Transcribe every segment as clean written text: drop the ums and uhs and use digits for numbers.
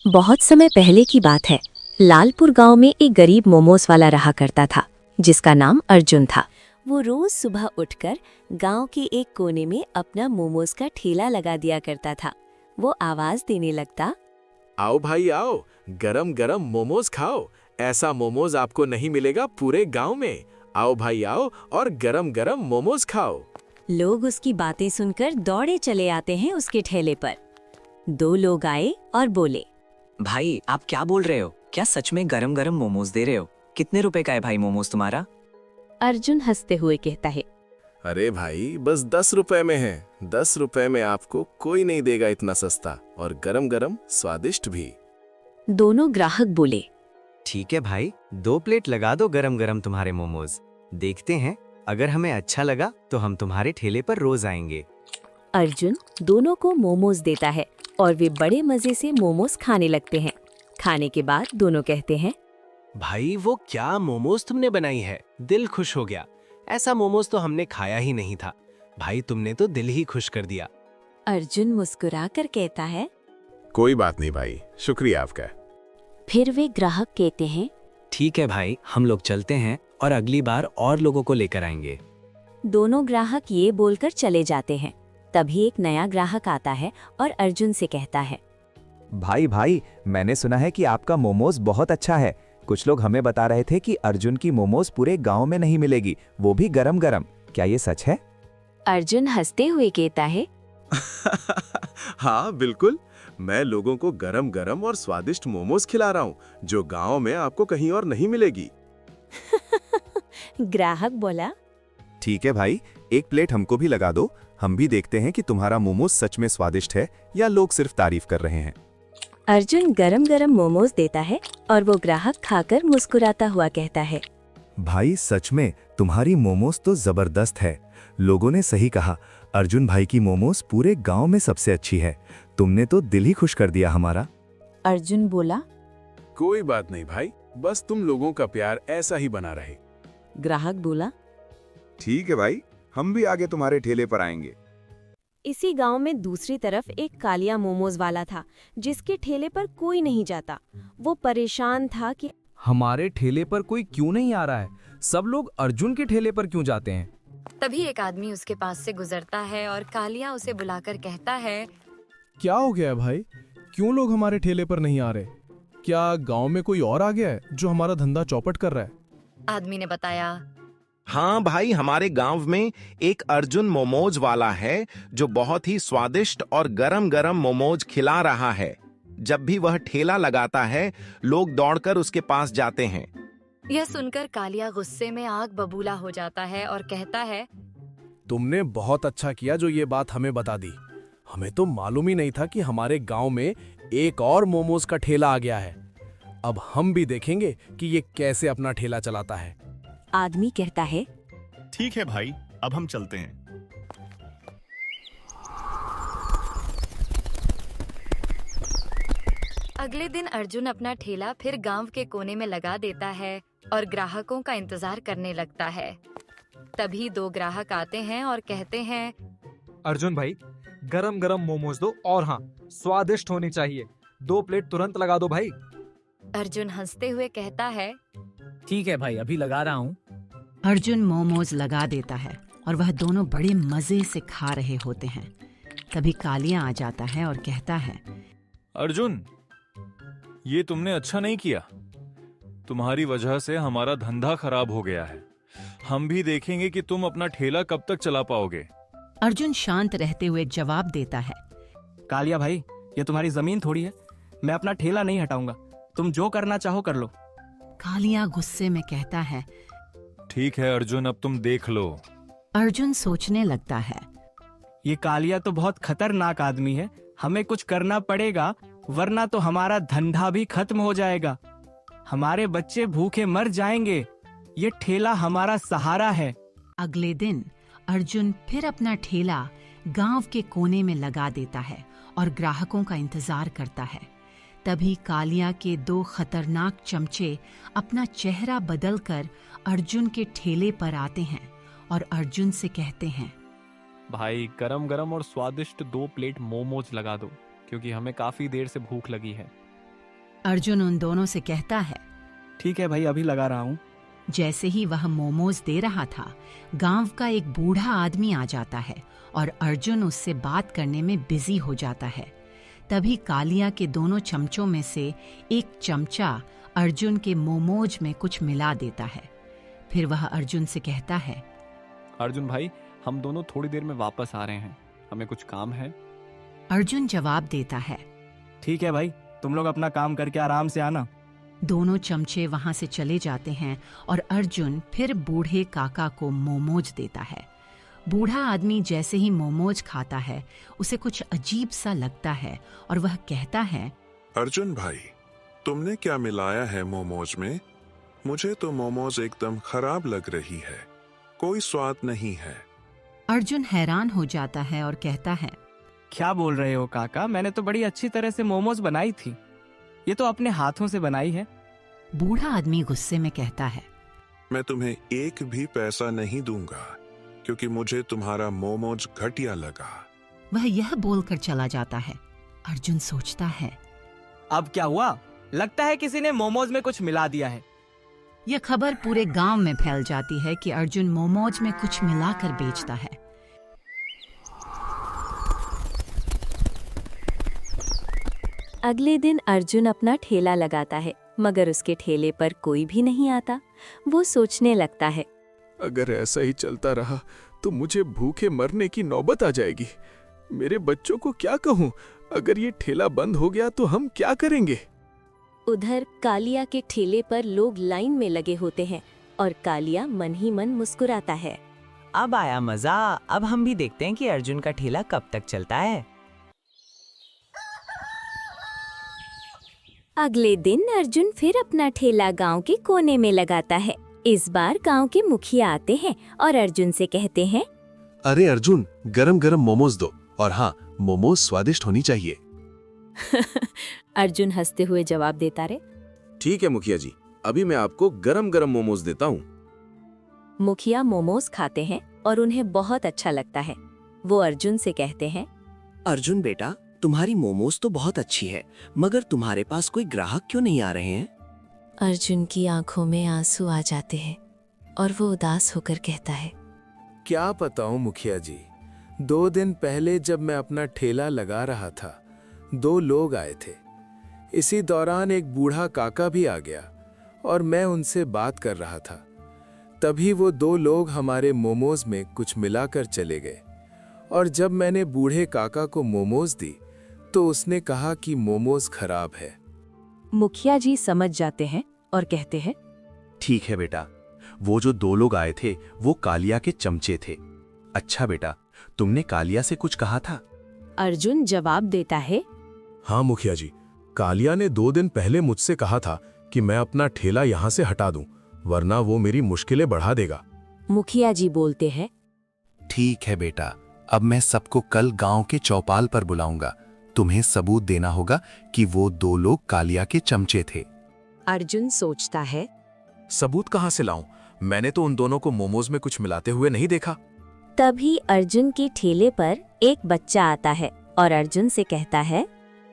बहुत समय पहले की बात है। लालपुर गांव में एक गरीब मोमोज वाला रहा करता था, जिसका नाम अर्जुन था। वो रोज सुबह उठकर गांव के एक कोने में अपना मोमोज का ठेला लगा दिया करता था। वो आवाज देने लगता, आओ भाई आओ, गरम गरम मोमोज खाओ। ऐसा मोमोज आपको नहीं मिलेगा पूरे गांव में। आओ भाई आओ और गरम गरम मोमोज खाओ। लोग उसकी बातें सुनकर दौड़े चले आते हैं उसके ठेले पर। दो लोग आए और बोले, भाई आप क्या बोल रहे हो? क्या सच में गरम गरम मोमोज दे रहे हो? कितने रुपए का है भाई मोमोज तुम्हारा? अर्जुन हंसते हुए कहता है, अरे भाई बस 10 रुपए में है। 10 रुपए में आपको कोई नहीं देगा इतना सस्ता, और गरम गरम स्वादिष्ट भी। दोनों ग्राहक बोले, ठीक है भाई, 2 प्लेट लगा दो गरम गरम तुम्हारे मोमोज। देखते हैं, अगर हमें अच्छा लगा तो हम तुम्हारे ठेले पर रोज आएंगे। अर्जुन दोनों को मोमोज देता है और वे बड़े मजे से मोमोज खाने लगते हैं। खाने के बाद दोनों कहते हैं, भाई वो क्या मोमोज तुमने बनाई है, दिल खुश हो गया। ऐसा मोमोज तो हमने खाया ही नहीं था। भाई तुमने तो दिल ही खुश कर दिया। अर्जुन मुस्कुराकर कहता है। कोई बात नहीं भाई, शुक्रिया आपका। फिर वे ग्राहक कहते हैं, ठीक है भाई, हम लोग चलते हैं और अगली बार और लोगों को लेकर आएंगे। दोनों ग्राहक ये बोलकर चले जाते हैं। तभी एक नया ग्राहक आता है और अर्जुन से कहता है, भाई भाई, मैंने सुना है कि आपका मोमोज बहुत अच्छा है। कुछ लोग हमें बता रहे थे कि अर्जुन की मोमोज पूरे गांव में नहीं मिलेगी, वो भी गरम गरम। क्या ये सच है? अर्जुन हंसते हुए कहता है, हाँ बिल्कुल, मैं लोगों को गरम गरम और स्वादिष्ट मोमोज खिला रहा हूँ, जो गांव में आपको कहीं और नहीं मिलेगी। ग्राहक बोला, ठीक है भाई, 1 प्लेट हमको भी लगा दो। हम भी देखते हैं कि तुम्हारा मोमोज सच में स्वादिष्ट है या लोग सिर्फ तारीफ कर रहे हैं। अर्जुन गरम गरम मोमोज देता है और वो ग्राहक खाकर मुस्कुराता हुआ कहता है, भाई सच में तुम्हारी मोमोज तो जबरदस्त है। लोगों ने सही कहा, अर्जुन भाई की मोमोज पूरे गांव में सबसे अच्छी है। तुमने तो दिल ही खुश कर दिया हमारा। अर्जुन बोला। कोई बात नहीं भाई, बस तुम लोगों का प्यार ऐसा ही बना रहे। ग्राहक बोला, ठीक है भाई, हम भी आगे तुम्हारे ठेले पर आएंगे। इसी गांव में दूसरी तरफ एक कालिया मोमोज वाला था, जिसके ठेले पर कोई नहीं जाता। वो परेशान था कि हमारे ठेले पर कोई क्यों नहीं आ रहा है, सब लोग अर्जुन के ठेले पर क्यों जाते हैं। तभी एक आदमी उसके पास से गुजरता है और कालिया उसे बुलाकर कहता है, क्या हो गया है भाई, क्यों लोग हमारे ठेले पर नहीं आ रहे? क्या गांव में कोई और आ गया है जो हमारा धंधा चौपट कर रहा है? आदमी ने बताया, हाँ भाई, हमारे गांव में एक अर्जुन मोमोज वाला है जो बहुत ही स्वादिष्ट और गरम गरम मोमोज खिला रहा है। जब भी वह ठेला लगाता है, लोग दौड़कर उसके पास जाते हैं। यह सुनकर कालिया गुस्से में आग बबूला हो जाता है और कहता है, तुमने बहुत अच्छा किया जो ये बात हमें बता दी। हमें तो मालूम ही नहीं था कि हमारे गांव में एक और मोमोज का ठेला आ गया है। अब हम भी देखेंगे कि ये कैसे अपना ठेला चलाता है। आदमी कहता है, ठीक है भाई, अब हम चलते हैं। अगले दिन अर्जुन अपना ठेला फिर गांव के कोने में लगा देता है और ग्राहकों का इंतजार करने लगता है। तभी 2 ग्राहक आते हैं और कहते हैं, अर्जुन भाई, गरम गरम मोमोज दो, और हाँ, स्वादिष्ट होनी चाहिए। 2 प्लेट तुरंत लगा दो भाई। अर्जुन हंसते हुए कहता है, ठीक है भाई, अभी लगा रहा हूँ। अर्जुन मोमोज लगा देता है और वह दोनों बड़े मजे से खा रहे होते हैं। तभी कालिया आ जाता है और कहता है, अर्जुन, ये तुमने अच्छा नहीं किया। तुम्हारी वजह से हमारा धंधा खराब हो गया है। हम भी देखेंगे कि तुम अपना ठेला कब तक चला पाओगे। अर्जुन शांत रहते हुए जवाब देता है, कालिया भाई, ये तुम्हारी जमीन थोड़ी है। मैं अपना ठेला नहीं हटाऊंगा। तुम जो करना चाहो कर लो। कालिया गुस्से में कहता है, ठीक है अर्जुन, अब तुम देख लो। अर्जुन सोचने लगता है, ये कालिया तो बहुत खतरनाक आदमी है। हमें कुछ करना पड़ेगा, वरना तो हमारा धंधा भी खत्म हो जाएगा। हमारे बच्चे भूखे मर जाएंगे। ये ठेला हमारा सहारा है। अगले दिन अर्जुन फिर अपना ठेला गांव के कोने में लगा देता है और ग्राहकों का इंतजार करता है। तभी कालिया के 2 खतरनाक चमचे अपना चेहरा बदलकर अर्जुन के ठेले पर आते हैं और अर्जुन से कहते हैं, भाई गरम गरम और स्वादिष्ट 2 प्लेट मोमोज लगा दो, क्योंकि हमें काफी देर से भूख लगी है। अर्जुन उन दोनों से कहता है, ठीक है भाई, अभी लगा रहा हूँ। जैसे ही वह मोमोज दे रहा था, गांव का एक बूढ़ा आदमी आ जाता है और अर्जुन उससे बात करने में बिजी हो जाता है। तभी कालिया के दोनों चमचों में से एक चमचा अर्जुन के मोमोज में कुछ मिला देता है। फिर वह अर्जुन से कहता है, अर्जुन भाई, हम दोनों थोड़ी देर में वापस आ रहे हैं, हमें कुछ काम है। अर्जुन जवाब देता है, ठीक है भाई, तुम लोग अपना काम करके आराम से आना। दोनों चमचे वहां से चले जाते हैं और अर्जुन फिर बूढ़े काका को मोमोज देता है। बूढ़ा आदमी जैसे ही मोमोज खाता है, उसे कुछ अजीब सा लगता है और वह कहता है, अर्जुन भाई, तुमने क्या मिलाया है मोमोज में? मुझे तो मोमोज एकदम खराब लग रही है, कोई स्वाद नहीं है। अर्जुन हैरान हो जाता है और कहता है, क्या बोल रहे हो काका, मैंने तो बड़ी अच्छी तरह से मोमोज बनाई थी, ये तो अपने हाथों से बनाई है। बूढ़ा आदमी गुस्से में कहता है, मैं तुम्हें एक भी पैसा नहीं दूंगा, क्योंकि मुझे तुम्हारा मोमोज घटिया लगा। वह यह बोलकर चला जाता है। अर्जुन सोचता है, अब क्या हुआ? लगता है किसी ने मोमोज में कुछ मिला दिया है। यह खबर पूरे गांव में फैल जाती है कि अर्जुन मोमोज में कुछ मिलाकर बेचता है। अगले दिन अर्जुन अपना ठेला लगाता है, मगर उसके ठेले पर कोई भी नहीं आता। वो सोचने लगता है, अगर ऐसा ही चलता रहा तो मुझे भूखे मरने की नौबत आ जाएगी। मेरे बच्चों को क्या कहूँ? अगर ये ठेला बंद हो गया तो हम क्या करेंगे? उधर कालिया के ठेले पर लोग लाइन में लगे होते हैं और कालिया मन ही मन मुस्कुराता है। अब आया मजा, अब हम भी देखते हैं कि अर्जुन का ठेला कब तक चलता है। अगले दिन अर्जुन फिर अपना ठेला गांव के कोने में लगाता है। इस बार गांव के मुखिया आते हैं और अर्जुन से कहते हैं, अरे अर्जुन, गरम गरम मोमोज दो, और हाँ, मोमोज स्वादिष्ट होनी चाहिए। अर्जुन हंसते हुए जवाब देता रे, ठीक है मुखिया जी, अभी मैं आपको गरम गरम मोमोज देता हूँ। मुखिया मोमोज खाते हैं और उन्हें बहुत अच्छा लगता है। वो अर्जुन से कहते हैं, अर्जुन बेटा, तुम्हारी मोमोज तो बहुत अच्छी है, मगर तुम्हारे पास कोई ग्राहक क्यों नहीं आ रहे हैं? अर्जुन की आंखों में आंसू आ जाते हैं और वो उदास होकर कहता है, क्या बताऊं मुखिया जी, 2 दिन पहले जब मैं अपना ठेला लगा रहा था, 2 लोग आए थे। इसी दौरान एक बूढ़ा काका भी आ गया और मैं उनसे बात कर रहा था। तभी वो 2 लोग हमारे मोमोज में कुछ मिलाकर चले गए और जब मैंने बूढ़े काका को मोमोज दी तो उसने कहा कि मोमोज खराब है। मुखिया जी समझ जाते हैं और कहते हैं, ठीक है बेटा, वो जो 2 लोग आए थे वो कालिया के चमचे थे। अच्छा बेटा, तुमने कालिया से कुछ कहा था? अर्जुन जवाब देता है, हाँ मुखिया जी, कालिया ने 2 दिन पहले मुझसे कहा था कि मैं अपना ठेला यहाँ से हटा दूं, वरना वो मेरी मुश्किलें बढ़ा देगा। मुखिया जी बोलते हैं, ठीक है बेटा, अब मैं सबको कल गांव के चौपाल पर बुलाऊंगा। तुम्हें सबूत देना होगा कि वो 2 लोग कालिया के चमचे थे। अर्जुन सोचता है, सबूत कहाँ से लाऊं? मैंने तो उन दोनों को मोमोज में कुछ मिलाते हुए नहीं देखा। तभी अर्जुन के ठेले पर एक बच्चा आता है और अर्जुन से कहता है,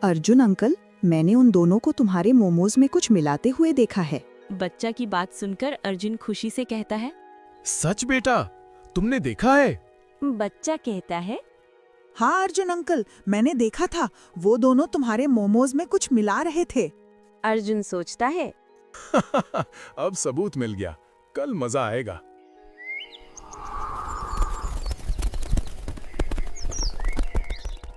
अर्जुन अंकल, मैंने उन दोनों को तुम्हारे मोमोज में कुछ मिलाते हुए देखा है। बच्चा की बात सुनकर अर्जुन खुशी से कहता है, सच बेटा, तुमने देखा है? बच्चा कहता है, हाँ अर्जुन अंकल, मैंने देखा था, वो दोनों तुम्हारे मोमोज में कुछ मिला रहे थे। अर्जुन सोचता है, अब सबूत मिल गया, कल मजा आएगा।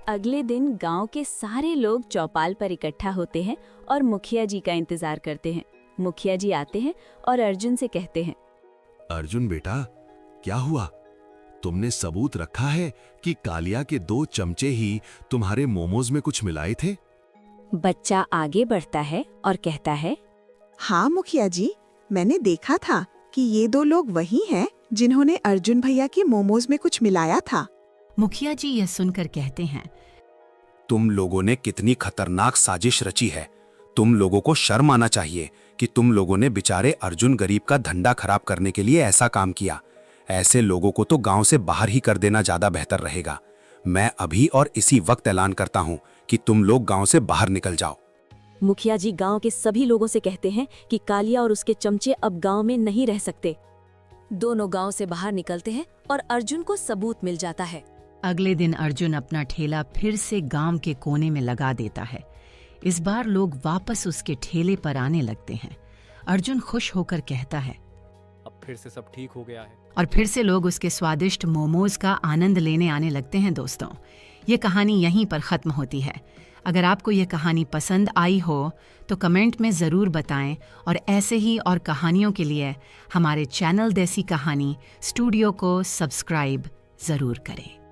अगले दिन गांव के सारे लोग चौपाल पर इकट्ठा होते हैं और मुखिया जी का इंतजार करते हैं। मुखिया जी आते हैं और अर्जुन से कहते हैं, अर्जुन बेटा, क्या हुआ? तुमने सबूत रखा है कि कालिया के 2 चमचे ही तुम्हारे मोमोज में कुछ मिलाए थे? बच्चा आगे बढ़ता है और कहता है, हाँ मुखिया जी, मैंने देखा था कि ये 2 लोग वही हैं जिन्होंने अर्जुन भैया के मोमोज में कुछ मिलाया था। मुखिया जी यह सुनकर कहते हैं, तुम लोगों ने कितनी खतरनाक साजिश रची है। तुम लोगों को शर्म आना चाहिए कि तुम लोगों ने बेचारे अर्जुन गरीब का धंधा खराब करने के लिए ऐसा काम किया। ऐसे लोगों को तो गांव से बाहर ही कर देना ज्यादा बेहतर रहेगा। मैं अभी और इसी वक्त ऐलान करता हूं कि तुम लोग गांव से बाहर निकल जाओ। मुखिया जी गांव के सभी लोगों से कहते हैं कि कालिया और उसके चमचे अब गांव में नहीं रह सकते। दोनों गांव से बाहर निकलते हैं और अर्जुन को सबूत मिल जाता है। अगले दिन अर्जुन अपना ठेला फिर से गांव के कोने में लगा देता है। इस बार लोग वापस उसके ठेले पर आने लगते हैं। अर्जुन खुश होकर कहता है, अब फिर से सब ठीक हो गया है। और फिर से लोग उसके स्वादिष्ट मोमोज का आनंद लेने आने लगते हैं। दोस्तों, ये कहानी यहीं पर ख़त्म होती है। अगर आपको ये कहानी पसंद आई हो तो कमेंट में ज़रूर बताएं और ऐसे ही और कहानियों के लिए हमारे चैनल देसी कहानी स्टूडियो को सब्सक्राइब ज़रूर करें।